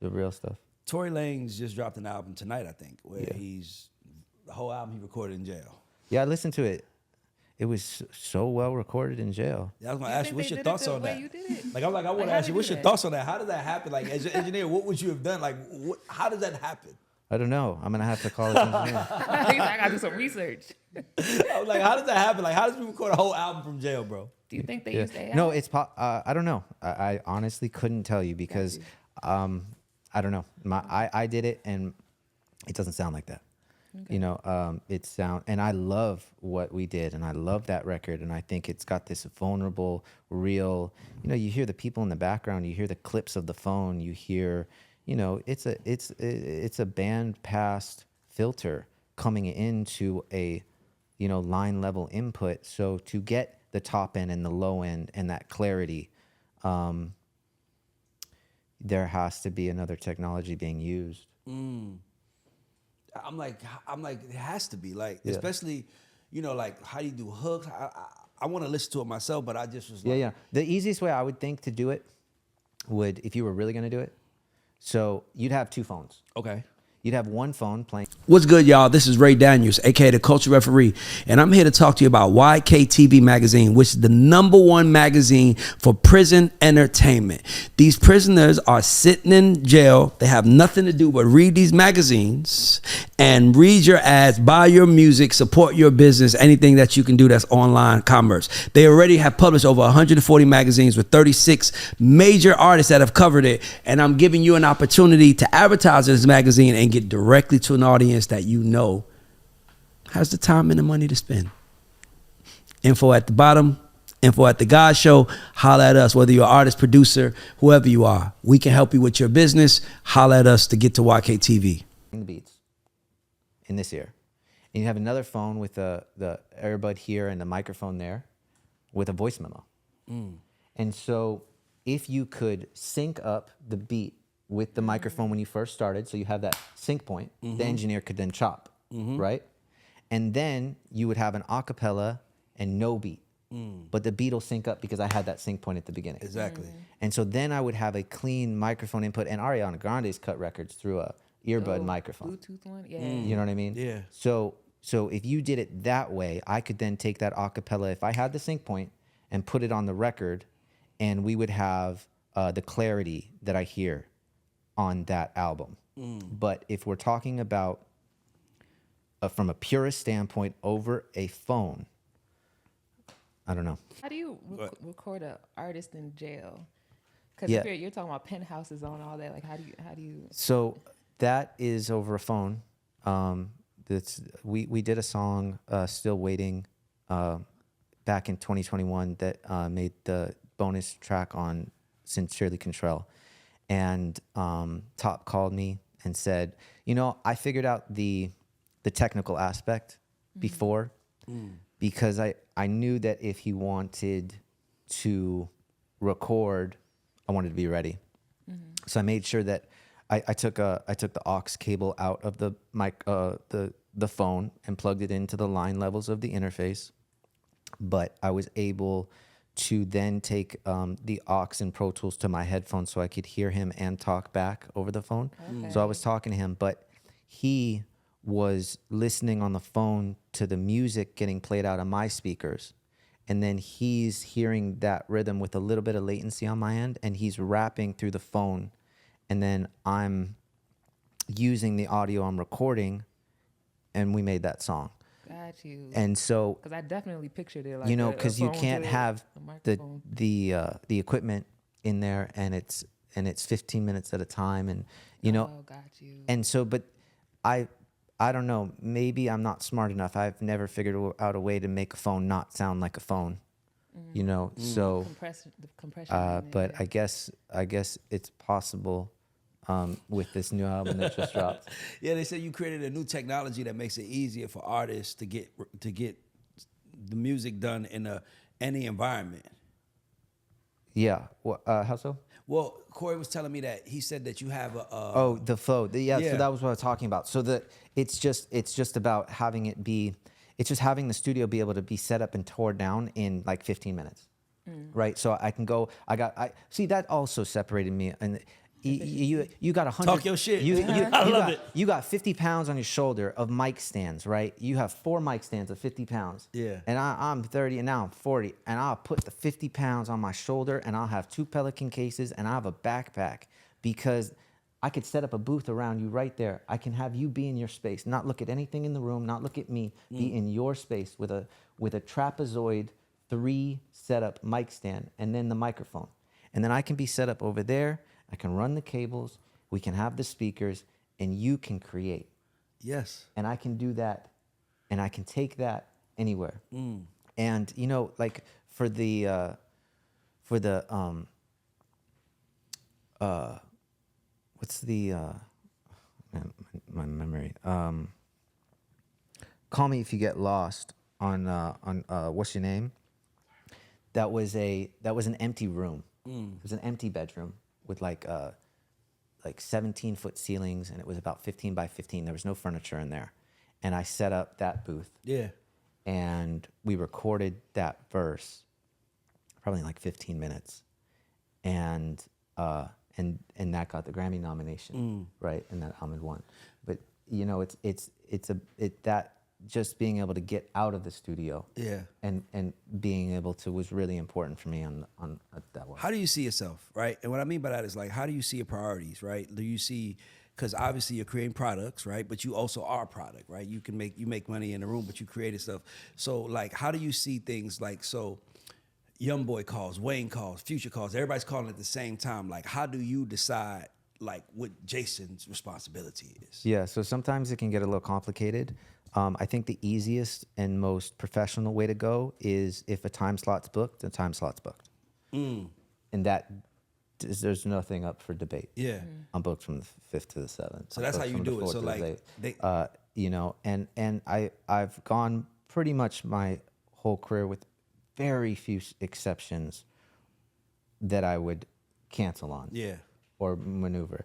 the real stuff. Tory Lanez just dropped an album tonight, I think, where the whole album he recorded in jail. Yeah, I listened to it. It was so well recorded in jail. Yeah, I was gonna ask you, what's your thoughts on that? You did it? Like, I want to ask you, what's your thoughts on that? How did that happen? Like, as an engineer, what would you have done? Like, how did that happen? I don't know. I'm gonna have to call it engineer. I gotta do some research. I was like, how does that happen? Like, how does you record a whole album from jail, bro? Do you think they used AI? No, it's I don't know. I honestly couldn't tell you because I don't know. I did it and it doesn't sound like that. Okay. You know, and I love what we did, and I love that record, and I think it's got this vulnerable, real. You know, you hear the people in the background, you hear the clips of the phone, you hear, you know, it's a band pass filter coming into a, you know, line level input. So to get the top end and the low end and that clarity, there has to be another technology being used. I'm like, it has to be like, especially, you know, like how do you do hooks? I want to listen to it myself, but I just was like, yeah. The easiest way I would think to do it would, if you were really gonna do it, so you'd have two phones. Okay. You'd have one phone playing. What's good, y'all? This is Ray Daniels, aka the Culture Referee, and I'm here to talk to you about YKTV Magazine, which is the #1 magazine for prison entertainment. These prisoners are sitting in jail. They have nothing to do but read these magazines and read your ads, buy your music, support your business, anything that you can do that's online commerce. They already have published over 140 magazines with 36 major artists that have covered it, and I'm giving you an opportunity to advertise this magazine and get directly to an audience that you know has the time and the money to spend. Info at the bottom, info at the Gauds Show. Holla at us, whether you're an artist, producer, whoever you are. We can help you with your business. Holla at us to get to YKTV. The beats in this ear, and you have another phone with the earbud here and the microphone there with a voice memo. And so if you could sync up the beat with the microphone when you first started, so you have that sync point, the engineer could then chop, right? And then you would have an acapella and no beat, but the beat will sync up because I had that sync point at the beginning. Exactly. And so then I would have a clean microphone input, and Ariana Grande's cut records through a earbud microphone. Bluetooth one, yeah. You know what I mean? Yeah. So if you did it that way, I could then take that acapella, if I had the sync point, and put it on the record, and we would have the clarity that I hear on that album. But if we're talking about from a purist standpoint over a phone, I don't know. How do you record an artist in jail? Because Yeah. if you're talking about penthouses on all that, like how do you? So that is over a phone. We did a song, Still Waiting, back in 2021 that made the bonus track on Sincerely Contrell. And Top called me and said, you know, I figured out the technical aspect before because I knew that if he wanted to record, I wanted to be ready. So I made sure that I took the aux cable out of the mic, the phone, and plugged it into the line levels of the interface. But I was able to then take the aux and Pro Tools to my headphones so I could hear him and talk back over the phone. Okay. So I was talking to him, but he was listening on the phone to the music getting played out on my speakers. And then he's hearing that rhythm with a little bit of latency on my end, and he's rapping through the phone. And then I'm using the audio I'm recording, and we made that song. Got you. And so, because I definitely pictured it like, you know, because you can't have the equipment in there, and it's 15 minutes at a time, and you know, got you. And so, but I don't know, maybe I'm not smart enough. I've never figured out a way to make a phone not sound like a phone, you know. So compression. But I guess it's possible. With this new album that just dropped. Yeah, they said you created a new technology that makes it easier for artists to get the music done in any environment. Yeah. Well, how so? Well, Corey was telling me that he said that you have the flow. So that was what I was talking about. So it's just about having it be. It's just having the studio be able to be set up and tore down in like 15 minutes, right? So I can go. See, that also separated me and. You got 100. Talk your shit. I love it. You got 50 pounds on your shoulder of mic stands, right? You have 4 mic stands of 50 pounds. Yeah. And I'm 30 and now I'm 40. And I'll put the 50 pounds on my shoulder and I'll have 2 Pelican cases and I have a backpack because I could set up a booth around you right there. I can have you be in your space, not look at anything in the room, not look at me, be in your space with a trapezoid 3 setup mic stand and then the microphone. And then I can be set up over there. I can run the cables. We can have the speakers and you can create. Yes. And I can do that and I can take that anywhere. And you know, like for the what's the man, my memory, Call Me If You Get Lost on What's Your Name? That was an empty room. It was an empty bedroom with like 17-foot ceilings, and it was about 15 by 15. There was no furniture in there, and I set up that booth. Yeah. And we recorded that verse, probably in like 15 minutes, and that got the Grammy nomination, right? And that Ahmed won. But you know, that just being able to get out of the studio, Yeah. and being able to was really important for me on that one. How do you see yourself, right? And what I mean by that is like, how do you see your priorities, right? Do you see, because obviously you're creating products, right? But you also are a product, right? You make money in the room, but you created stuff. So like, how do you see things like, so Youngboy calls, Wayne calls, Future calls, everybody's calling at the same time. Like, how do you decide like what Jason's responsibility is? Yeah, so sometimes it can get a little complicated. I think the easiest and most professional way to go is if a time slot's booked, the time slot's booked. And there's nothing up for debate. Yeah. I'm booked from the 5th to the 7th. So that's how you do it. So like, you know, and I've gone pretty much my whole career with very few exceptions that I would cancel on. Yeah. Or maneuver.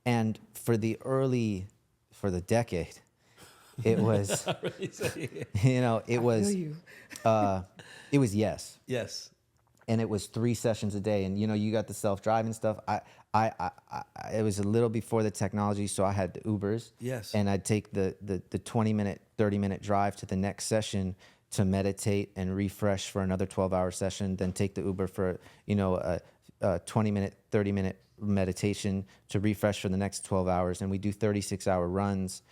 And for the decade, it was, you know, it was yes. Yes. And it was 3 sessions a day. And, you know, you got the self-driving stuff. It was a little before the technology, so I had the Ubers. Yes. And I'd take the 20-minute, 30-minute drive to the next session to meditate and refresh for another 12-hour session, then take the Uber for, you know, a 20-minute, 30-minute meditation to refresh for the next 12 hours. And we do 36-hour runs.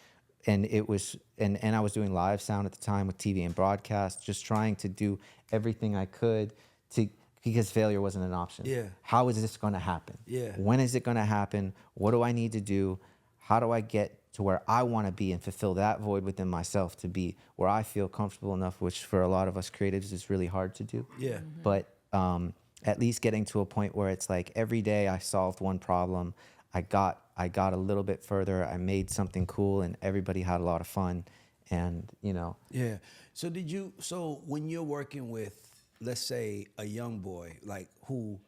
And it was, and I was doing live sound at the time with TV and broadcast, just trying to do everything I could because failure wasn't an option. Yeah. How is this going to happen? Yeah. When is it going to happen? What do I need to do? How do I get to where I want to be and fulfill that void within myself to be where I feel comfortable enough, which for a lot of us creatives is really hard to do. Yeah. But at least getting to a point where it's like every day I solved one problem. I got a little bit further. I made something cool, and everybody had a lot of fun. And you know. Yeah. So when you're working with, let's say, a young boy like who